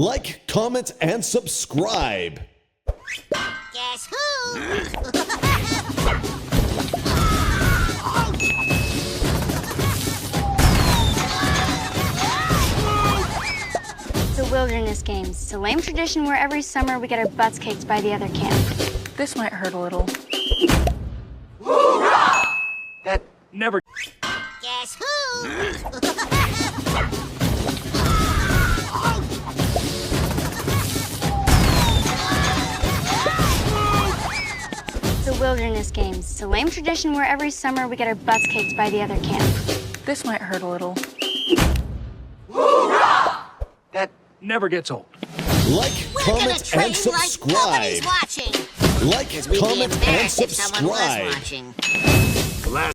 Like, comment, and subscribe. Guess who? The Wilderness Games. It's a lame tradition where every summer we get our butts kicked by the other camp. This might hurt a little. That never. Guess who? The Wilderness Games. It's a lame tradition where every summer we get our butts kicked by the other camp. This might hurt a little. That never gets old. Like, We're gonna comment, train and like nobody's subscribe. watching. Like, Because we'd be comment, and embarrassed if someone was subscribe. watching.